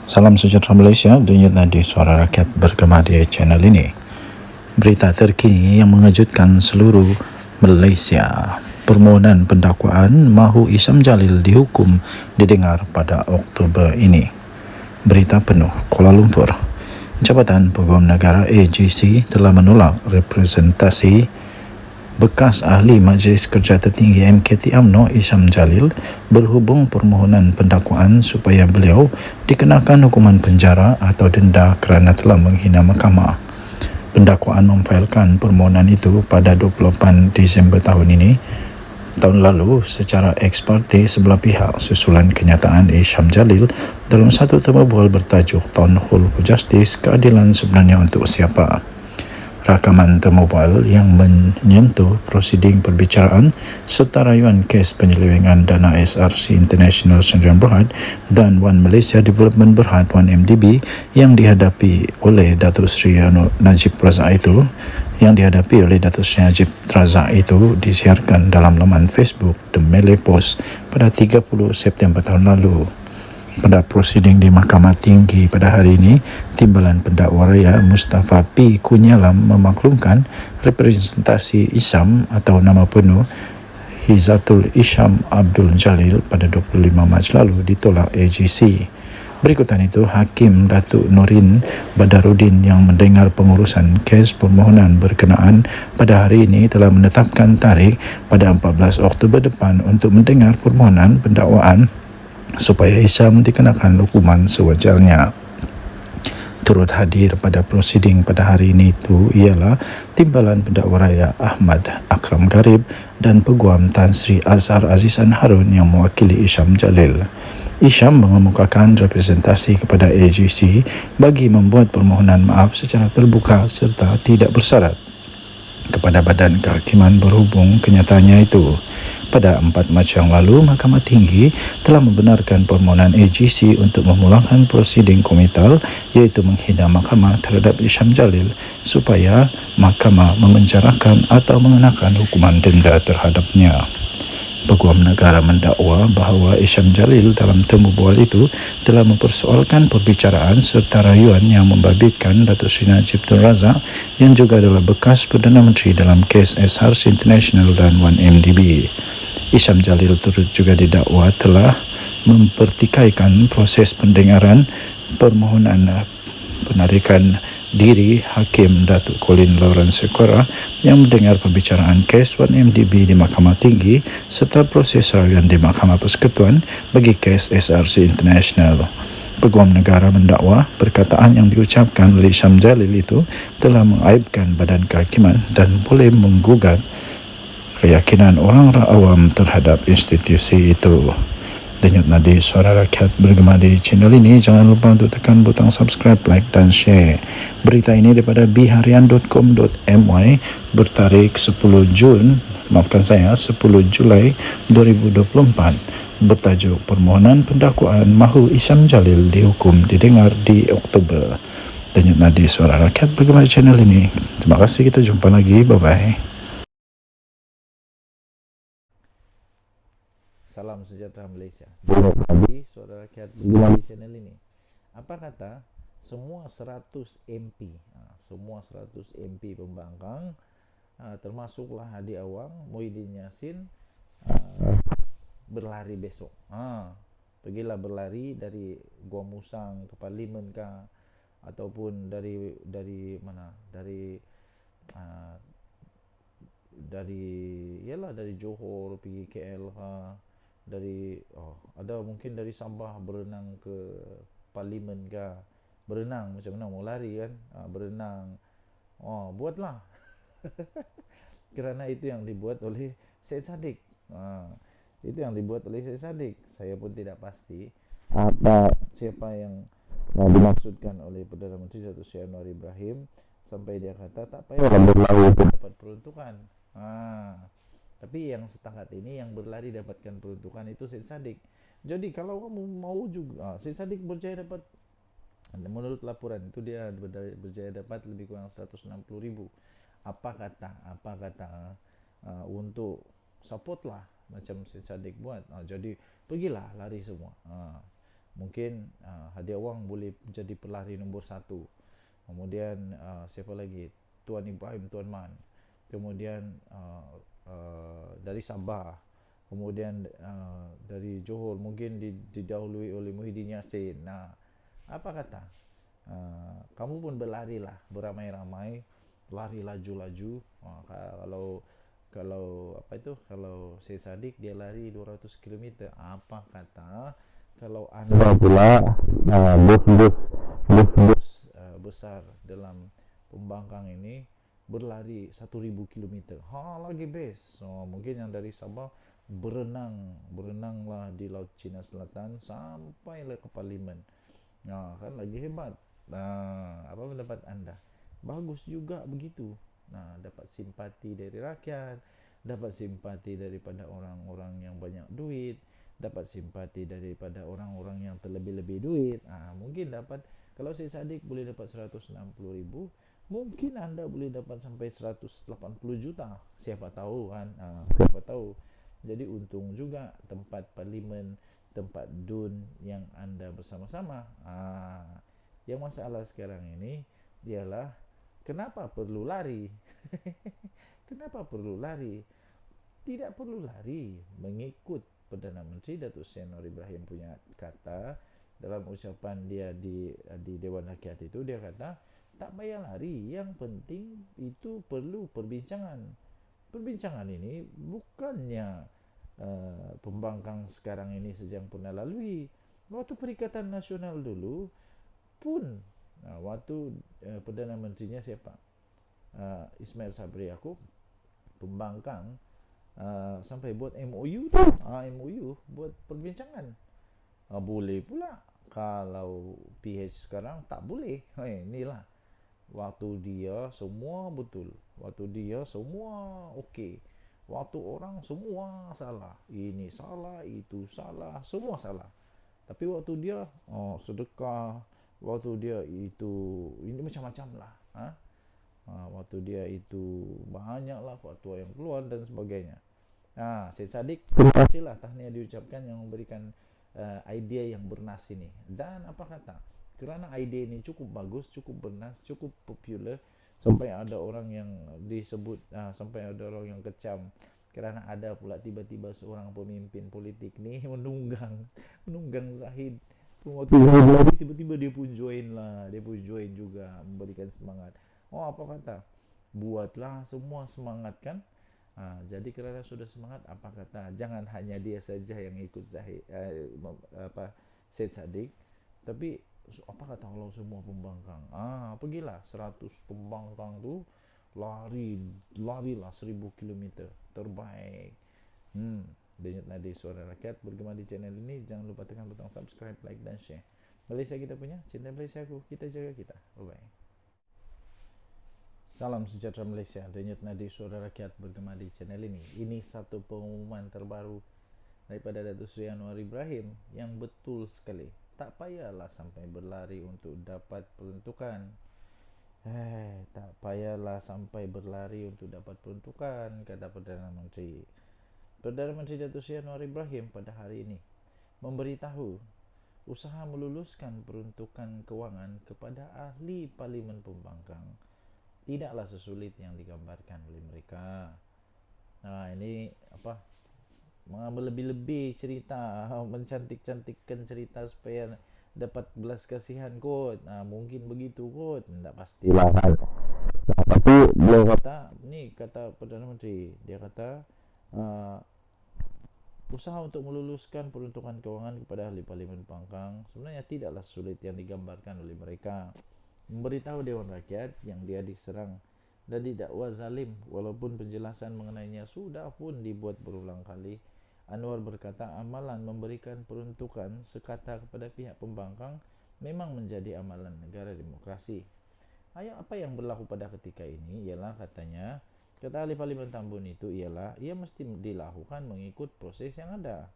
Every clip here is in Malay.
Salam sejahtera Malaysia, denyut nadi suara rakyat bergema di channel ini. Berita terkini yang mengejutkan seluruh Malaysia. Permohonan pendakwaan Mahu Isham Jalil dihukum didengar pada Oktober ini. Berita penuh Kuala Lumpur. Jabatan Peguam Negara AGC telah menolak representasi bekas ahli Majlis Kerja Tertinggi MKT UMNO Isham Jalil berhubung permohonan pendakwaan supaya beliau dikenakan hukuman penjara atau denda kerana telah menghina mahkamah. Pendakwaan memfailkan permohonan itu pada 28 Disember tahun lalu secara ex parte sebelah pihak susulan kenyataan Isham Jalil dalam satu temu bual bertajuk Town Hall for Justice, keadilan sebenarnya untuk siapa. Rakaman temu bual yang menyentuh prosiding perbicaraan serta rayuan kes penyelewengan dana SRC International Sdn Bhd dan One Malaysia Development Berhad 1MDB yang dihadapi oleh Datuk Seri Najib Razak itu disiarkan dalam laman Facebook The Malay Post pada 30 September tahun lalu. Pada prosiding di Mahkamah Tinggi pada hari ini, Timbalan Pendakwa Raya Mustafa P. Kunyalam memaklumkan representasi Isham atau nama penuh Hizatul Isham Abdul Jalil pada 25 Mac lalu ditolak AGC. Berikutan itu, Hakim Datuk Norin Badarudin yang mendengar pengurusan kes permohonan berkenaan pada hari ini telah menetapkan tarikh pada 14 Oktober depan untuk mendengar permohonan pendakwaan supaya Isham dikenakan hukuman sewajarnya. Turut hadir pada prosiding pada hari ini itu ialah Timbalan Pendakwa Raya Ahmad Akram Garib dan Peguam Tan Sri Azhar Azizan Harun yang mewakili Isham Jalil. Isham mengemukakan representasi kepada AGC bagi membuat permohonan maaf secara terbuka serta tidak bersyarat kepada Badan Kehakiman berhubung kenyataannya itu. Pada 4 Mac yang lalu, Mahkamah Tinggi telah membenarkan permohonan AGC untuk memulangkan prosiding komital iaitu menghina mahkamah terhadap Isham Jalil supaya mahkamah memenjarakan atau mengenakan hukuman denda terhadapnya. Peguam Negara mendakwa bahawa Isham Jalil dalam temu bual itu telah mempersoalkan perbicaraan serta rayuan yang membabitkan Datuk Seri Najib Tun Razak yang juga adalah bekas Perdana Menteri dalam kes SRC International dan 1MDB. Isham Jalil turut juga didakwa telah mempertikaikan proses pendengaran permohonan penarikan diri Hakim Datuk Colin Lawrence Sequeira yang mendengar pembicaraan kes 1MDB di Mahkamah Tinggi serta proses rayuan di Mahkamah Persekutuan bagi kes SRC International. Peguam Negara mendakwa perkataan yang diucapkan oleh Isham Jalil itu telah mengaibkan Badan Kehakiman dan boleh menggugat keyakinan orang awam terhadap institusi itu. Denyut nadi suara rakyat bergema di channel ini. Jangan lupa untuk tekan butang subscribe, like dan share. Berita ini daripada biharian.com.my bertarikh 10 Julai 2024 bertajuk Permohonan Pendakwaan Mahu Isham Jalil dihukum didengar di Oktober. Denyut nadi suara rakyat bergema di channel ini. Terima kasih, kita jumpa lagi. Bye-bye. Salam sejahtera Malaysia. Jadi suara rakyat di channel ini. Apa kata semua 100 MP, semua 100 MP pembangkang, termasuklah Hadi Awang, Muhyiddin Yassin, berlari besok. Pergilah berlari dari Gua Musang ke Parlimen kah, ataupun dari mana? Dari Johor pergi KL mungkin dari Sabah berenang ke Parlimen ke, berenang macam mana mau lari kan, berenang, buatlah. Kerana itu yang dibuat oleh Syed Saddiq, saya pun tidak pasti siapa yang dimaksudkan oleh Perdana Menteri Datuk Seri Anwar Ibrahim sampai dia kata tak payah berlari dapat peruntukan. Tapi yang setakat ini yang berlari dapatkan peruntukan itu Syed Saddiq. Jadi kalau kamu mau juga Syed Saddiq berjaya dapat Menurut laporan itu dia berjaya dapat lebih kurang 160.000. Apa kata untuk support lah macam si Sadik buat. Jadi pergilah lari semua. Mungkin hadiah wang boleh jadi pelari nombor 1. Kemudian siapa lagi, Tuan Ibrahim Tuan Man, kemudian dari Sabah, kemudian dari Johor mungkin didahului oleh Muhyiddin Yassin. Nah, apa kata kamu pun berlarilah beramai-ramai, lari laju-laju. Kalau kalau apa itu, kalau si Sadik dia lari 200 km, apa kata kalau anda pula bos besar dalam pembangkang ini berlari 1000 km, lagi best. Mungkin yang dari Sabah berenanglah di Laut Cina Selatan sampai ke Parlimen. Kan lagi hebat. Apa pendapat anda? Bagus juga begitu. Dapat simpati dari rakyat, dapat simpati daripada orang-orang yang banyak duit, dapat simpati daripada orang-orang yang terlebih-lebih duit. Mungkin dapat, kalau si Sadik boleh dapat 160.000, mungkin anda boleh dapat sampai 180 juta. Siapa tahu kan? Siapa tahu. Jadi untung juga tempat parlimen, tempat DUN yang anda bersama-sama. Yang masalah sekarang ini ialah kenapa perlu lari? Kenapa perlu lari? Tidak perlu lari mengikut Perdana Menteri Datuk Seri Anwar Ibrahim punya kata dalam ucapan dia di Dewan Rakyat itu. Dia kata tak payah lari, yang penting itu perlu perbincangan. Perbincangan ini bukannya pembangkang sekarang ini sejak pernah lalui. Waktu Perikatan Nasional dulu pun, waktu Perdana Menterinya siapa, Ismail Sabri Yaakob, pembangkang sampai buat MOU tu, MOU buat perbincangan. Boleh pula. Kalau PH sekarang tak boleh. Inilah waktu dia semua betul, waktu dia semua okey, waktu orang semua salah, ini salah, itu salah, semua salah. Tapi waktu dia sedekah, waktu dia itu ini macam-macam lah. Waktu dia itu banyaklah fatwa yang keluar dan sebagainya. Syed Saddiq, terima kasihlah tahniah diucapkan yang memberikan idea yang bernas ini. Dan apa kata, kerana idea ini cukup bagus, cukup bernas, cukup popular, sampai ada orang yang disebut, sampai ada orang yang kecam kerana ada pula tiba-tiba seorang pemimpin politik ni menunggang Zahid. Waktu tiba-tiba dia pun join lah, dia pun join juga memberikan semangat. Apa kata, buatlah semua semangat kan. Jadi kerana sudah semangat, apa kata, jangan hanya dia saja yang ikut Zahid, Syed Saddiq, tapi apa kata kalau semua pembangkang, pergilah 100 pembangkang tu larilah 1000 km terbaik. Denyut Nadi Suara Rakyat bergema di channel ini. Jangan lupa tekan butang subscribe, like dan share. Malaysia kita punya, cinta Malaysia aku, kita jaga kita. Bye bye. Salam sejahtera Malaysia. Denyut Nadi Suara Rakyat bergema di channel ini. Ini satu pengumuman terbaru daripada Datuk Seri Anwar Ibrahim yang betul sekali. Tak payahlah sampai berlari untuk dapat peruntukan. Tak payahlah sampai berlari untuk dapat peruntukan, kata Perdana Menteri. Perdana Menteri Datuk Seri Anwar Ibrahim pada hari ini memberitahu usaha meluluskan peruntukan kewangan kepada ahli Parlimen Pembangkang tidaklah sesulit yang digambarkan oleh mereka. Ini apa, melebih-lebih cerita, mencantik-cantikkan cerita supaya dapat belas kasihan kot. Mungkin begitu kot, tak pastilah kan. Tapi dia kata, ni kata Perdana Menteri, dia kata usaha untuk meluluskan peruntukan kewangan kepada ahli Parlimen Pembangkang sebenarnya tidaklah sulit yang digambarkan oleh mereka. Memberitahu Dewan Rakyat yang dia diserang dan didakwa zalim, walaupun penjelasan mengenainya sudah pun dibuat berulang kali. Anwar berkata amalan memberikan peruntukan sekata kepada pihak pembangkang memang menjadi amalan negara demokrasi. Apa yang berlaku pada ketika ini ialah, katanya, kata ahli Parlimen Tambun itu ialah ia mesti dilakukan mengikut proses yang ada.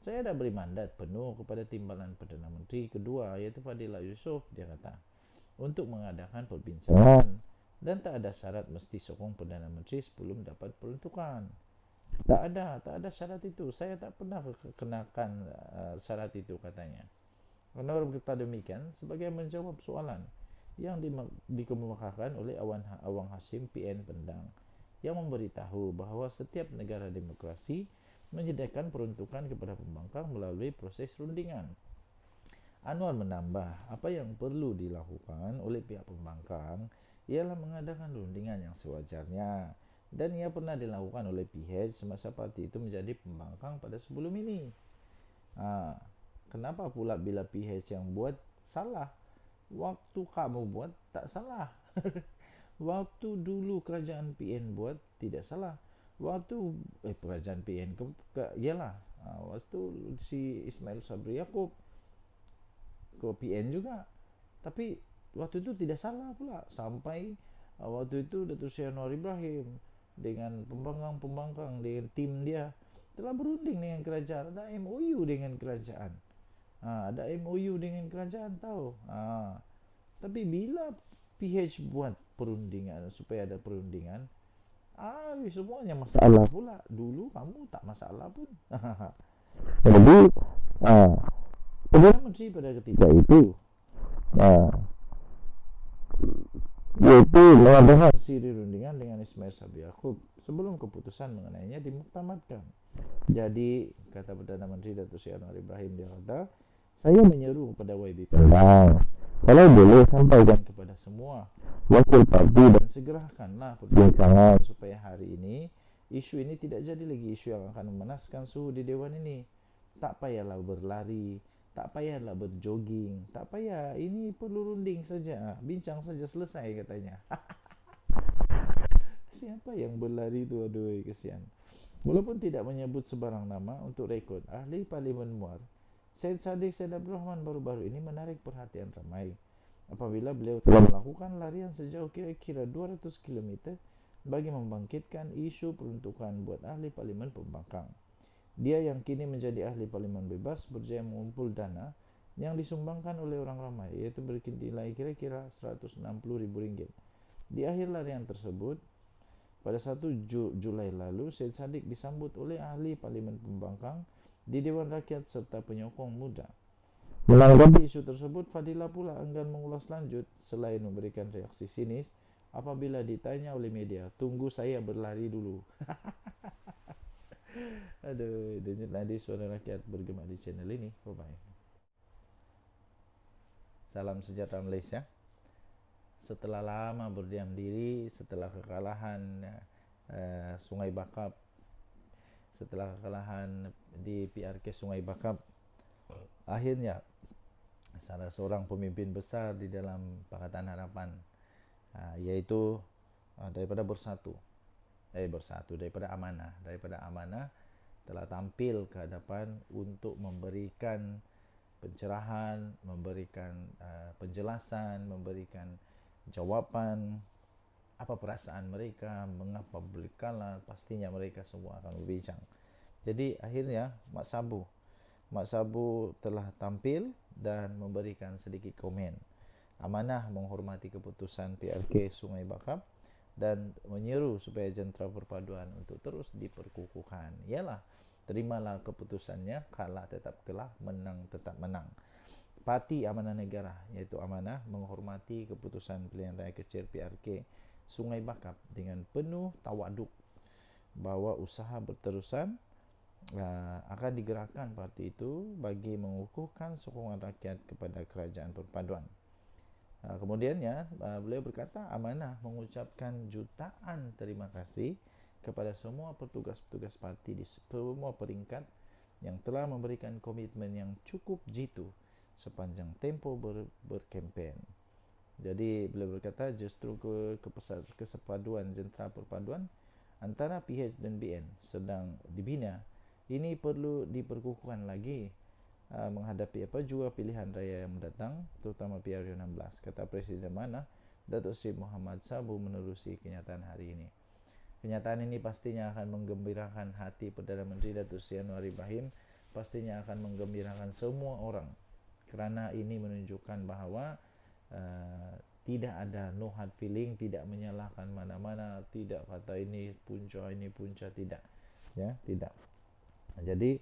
Saya dah beri mandat penuh kepada timbalan Perdana Menteri kedua, iaitu Fadillah Yusof, dia kata, untuk mengadakan perbincangan dan tak ada syarat mesti sokong Perdana Menteri sebelum dapat peruntukan. Tak ada syarat itu. Saya tak pernah kenakan syarat itu, katanya. Anwar berkata demikian sebagai menjawab soalan yang dikemukakan oleh Awang Hashim PN Pendang yang memberitahu bahawa setiap negara demokrasi menyediakan peruntukan kepada pembangkang melalui proses rundingan. Anwar menambah, apa yang perlu dilakukan oleh pihak pembangkang ialah mengadakan rundingan yang sewajarnya, dan ia pernah dilakukan oleh PH semasa parti itu menjadi pembangkang pada sebelum ini. Kenapa pula bila PH yang buat salah? Waktu kamu buat tak salah. Waktu dulu kerajaan PN buat tidak salah. Waktu kerajaan PN ialah waktu si Ismail Sabri Yaakob ke PN juga, tapi waktu itu tidak salah pula. Sampai waktu itu Datuk Seri Anwar Ibrahim dengan pembangkang dengan tim dia telah berunding dengan kerajaan, ada MOU dengan kerajaan. Ada MOU dengan kerajaan tahu. Tapi bila PH buat perundingan supaya ada perundingan, semuanya masalah pula. Dulu kamu tak masalah pun. Jadi Perdana Menteri pada ketika itu yaitu mengadakan siri rundingan dengan Ismail Sabri Yaakob sebelum keputusan mengenainya dimuktamadkan. Jadi kata Perdana Menteri Datuk Seri Anwar Ibrahim, dia kata, saya menyeru kepada YB Pendang, kalau boleh sampaikan kepada semua wakil parti dan segerakanlah perbincangan supaya hari ini isu ini tidak jadi lagi isu yang akan memanaskan suhu di Dewan ini. Tak payahlah berlari, tak payahlah berjogging, tak payah, ini perlu runding saja, bincang saja, selesai, katanya. Siapa yang berlari tu, aduh kesian. Walaupun tidak menyebut sebarang nama, untuk rekod, ahli Parlimen Muar Syed Saddiq Syed Abdul Rahman baru-baru ini menarik perhatian ramai apabila beliau telah melakukan larian sejauh kira-kira 200 km bagi membangkitkan isu peruntukan buat ahli Parlimen pembangkang. Dia yang kini menjadi ahli Parlimen bebas berjaya mengumpul dana yang disumbangkan oleh orang ramai, iaitu bernilai kira-kira RM160,000. Di akhir larian tersebut, pada 1 Julai lalu, Syed Saddiq disambut oleh ahli Parlimen pembangkang di Dewan Rakyat serta penyokong muda. Menanggapi isu tersebut, Fadillah pula enggan mengulas lanjut selain memberikan reaksi sinis apabila ditanya oleh media, tunggu saya berlari dulu. Aduh, Denyut Nadi Suara Rakyat bergema di channel ini. Bye-bye. Salam sejahtera Malaysia. Setelah lama berdiam diri, setelah kekalahan Sungai Bakap, setelah kekalahan di PRK Sungai Bakap, akhirnya salah seorang pemimpin besar di dalam Pakatan Harapan, yaitu daripada daripada Amanah telah tampil ke hadapan untuk memberikan pencerahan, memberikan penjelasan, memberikan jawapan apa perasaan mereka, mengapa boleh kalah. Pastinya mereka semua akan berbincang. Jadi akhirnya Mak Sabu telah tampil dan memberikan sedikit komen. Amanah menghormati keputusan PRK Sungai Bakap dan menyeru supaya jentera perpaduan untuk terus diperkukuhkan. Ialah, terimalah keputusannya, kalah tetap kalah, menang tetap menang. Parti Amanah Negara, iaitu Amanah, menghormati keputusan pilihan raya kecil PRK Sungai Bakap dengan penuh tawaduk bahawa usaha berterusan akan digerakkan parti itu bagi mengukuhkan sokongan rakyat kepada kerajaan perpaduan. Kemudiannya beliau berkata, Amanah mengucapkan jutaan terima kasih kepada semua petugas-petugas parti di semua peringkat yang telah memberikan komitmen yang cukup jitu sepanjang tempoh berkempen. Jadi beliau berkata justru kesepaduan jentera perpaduan antara PH dan BN sedang dibina. Ini perlu diperkukuhkan lagi menghadapi jua pilihan raya yang mendatang, terutama PR16, kata Presiden Amanah Datuk Seri Muhammad Sabu menerusi kenyataan hari ini. Kenyataan ini pastinya akan menggembirakan hati Perdana Menteri Datuk Seri Anwar Ibrahim pastinya akan menggembirakan semua orang, kerana ini menunjukkan bahawa tidak ada no hard feeling, tidak menyalahkan mana-mana, tidak kata ini punca, tidak, ya, tidak. Jadi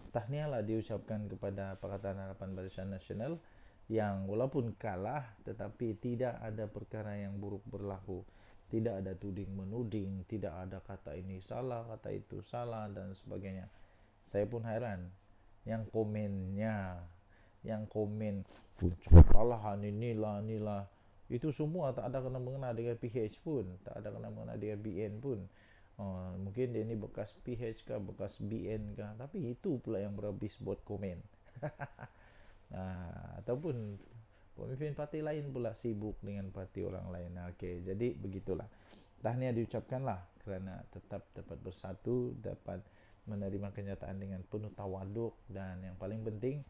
tahniahlah diucapkan kepada Pakatan Harapan Barisan Nasional yang walaupun kalah tetapi tidak ada perkara yang buruk berlaku, tidak ada tuding menuding, tidak ada kata ini salah, kata itu salah dan sebagainya. Saya pun heran yang komen kesalahan inilah itu semua tak ada kena mengena dengan PH pun, tak ada kena mengena dengan BN pun. Mungkin dia ni bekas PH kah, bekas BN kah, tapi itu pula yang berhabis buat komen. Ataupun pemimpin parti lain pula sibuk dengan parti orang lain. Okey, jadi begitulah. Tahniah diucapkanlah kerana tetap dapat bersatu, dapat menerima kenyataan dengan penuh tawaduk, dan yang paling penting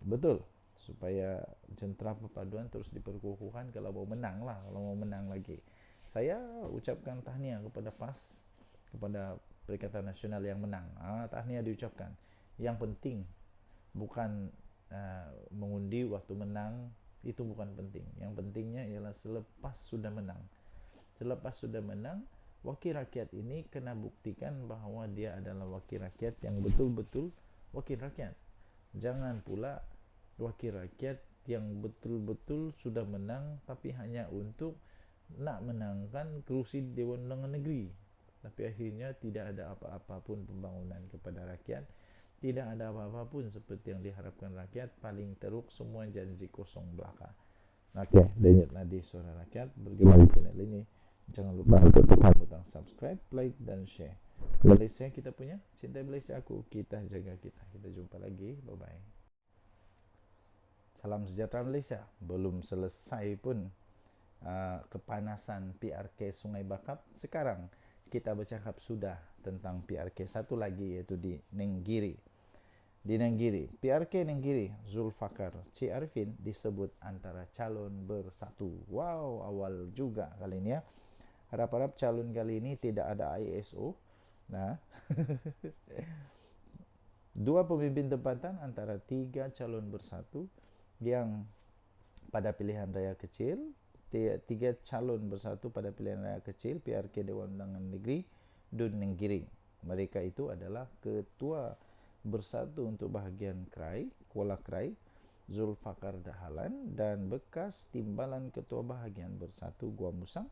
betul supaya jentera perpaduan terus diperkukuhkan kalau mau menang lah, kalau mau menang lagi. Saya ucapkan tahniah kepada PAS, kepada Perikatan Nasional yang menang. Tahniah diucapkan. Yang penting bukan mengundi waktu menang, itu bukan penting. Yang pentingnya ialah selepas sudah menang. Selepas sudah menang, wakil rakyat ini kena buktikan bahawa dia adalah wakil rakyat yang betul-betul wakil rakyat. Jangan pula wakil rakyat yang betul-betul sudah menang tapi hanya untuk nak menangkan kerusi Dewan Undangan Negeri, tapi akhirnya tidak ada apa-apa pun pembangunan kepada rakyat, tidak ada apa-apa pun seperti yang diharapkan rakyat. Paling teruk semua janji kosong belaka. Okey, Denyut Nadi Suara Rakyat bergema di channel ini. Jangan lupa untuk tekan butang subscribe, like dan share. Malaysia kita punya, cinta Malaysia aku, kita jaga kita. Kita jumpa lagi, bye bye. Salam sejahtera Malaysia. Belum selesai pun kepanasan PRK Sungai Bakap. Sekarang kita bercakap sudah tentang PRK satu lagi, iaitu di Nenggiri. Di Nenggiri, PRK Nenggiri, Zulfakar C. Arifin disebut antara calon bersatu. Wow, awal juga kali ini ya. Harap-harap calon kali ini tidak ada ISO. Nah, dua pemimpin tempatan antara tiga calon bersatu yang pada pilihan raya kecil, tiga calon bersatu pada pilihan raya kecil PRK Dewan Undangan Negeri Dun Nenggiri. Mereka itu adalah Ketua Bersatu untuk Bahagian Krai, Kuala Krai, Zulfakar Dahalan, dan bekas Timbalan Ketua Bahagian Bersatu Gua Musang,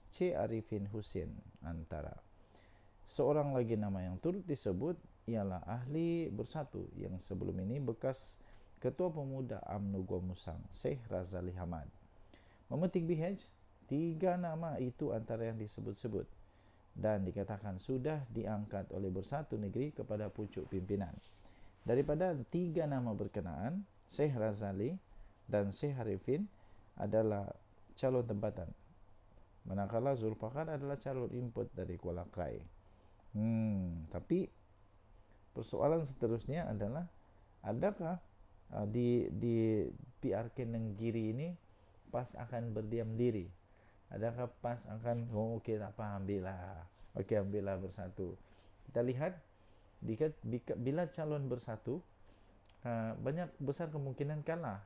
C. Arifin Hussein Antara. Seorang lagi nama yang turut disebut ialah ahli bersatu yang sebelum ini bekas Ketua Pemuda UMNO Gua Musang, Syekh Razali Hamad. Memetik BH, tiga nama itu antara yang disebut-sebut dan dikatakan sudah diangkat oleh Bersatu Negeri kepada pucuk pimpinan. Daripada tiga nama berkenaan, Syekh Razali dan Syekh Arifin adalah calon tempatan, manakala Zulfakar adalah calon input dari Kuala Krai. Tapi persoalan seterusnya adalah, adakah di PRK Nenggiri ini PAS akan berdiam diri? Adakah PAS akan okey tak apa, ambillah bersatu? Kita lihat bila calon bersatu banyak besar kemungkinan kalah.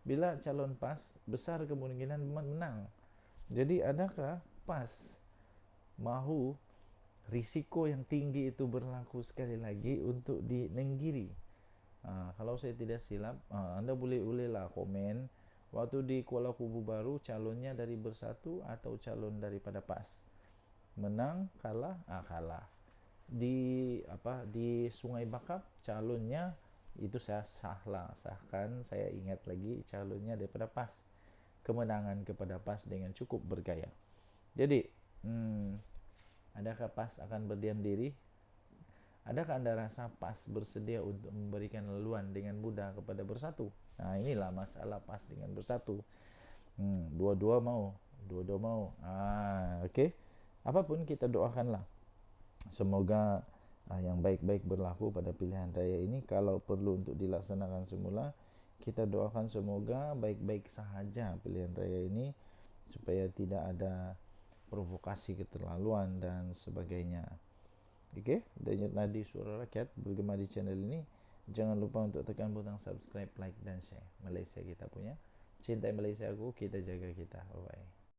Bila calon PAS besar kemungkinan menang. Jadi adakah PAS mahu risiko yang tinggi itu berlaku sekali lagi untuk di Nenggiri? Kalau saya tidak silap, anda bolehlah komen waktu di Kuala Kubu Baru calonnya dari Bersatu atau calon daripada PAS. Menang, kalah, kalah. Di Sungai Bakap calonnya itu saya sahkan, saya ingat lagi calonnya daripada PAS. Kemenangan kepada PAS dengan cukup bergaya. Jadi, adakah PAS akan berdiam diri? Adakah anda rasa PAS bersedia untuk memberikan laluan dengan mudah kepada Bersatu? Inilah masalah PAS dengan Bersatu. Dua-dua mau. Okey. Apapun kita doakanlah. Semoga yang baik-baik berlaku pada pilihan raya ini. Kalau perlu untuk dilaksanakan semula, kita doakan semoga baik-baik sahaja pilihan raya ini, supaya tidak ada provokasi keterlaluan dan sebagainya. Oke, Denyut Nadi Suara Rakyat bergema di channel ini. Jangan lupa untuk tekan butang subscribe, like dan share. Malaysia kita punya. Cintai Malaysia aku, kita jaga kita. Bye bye.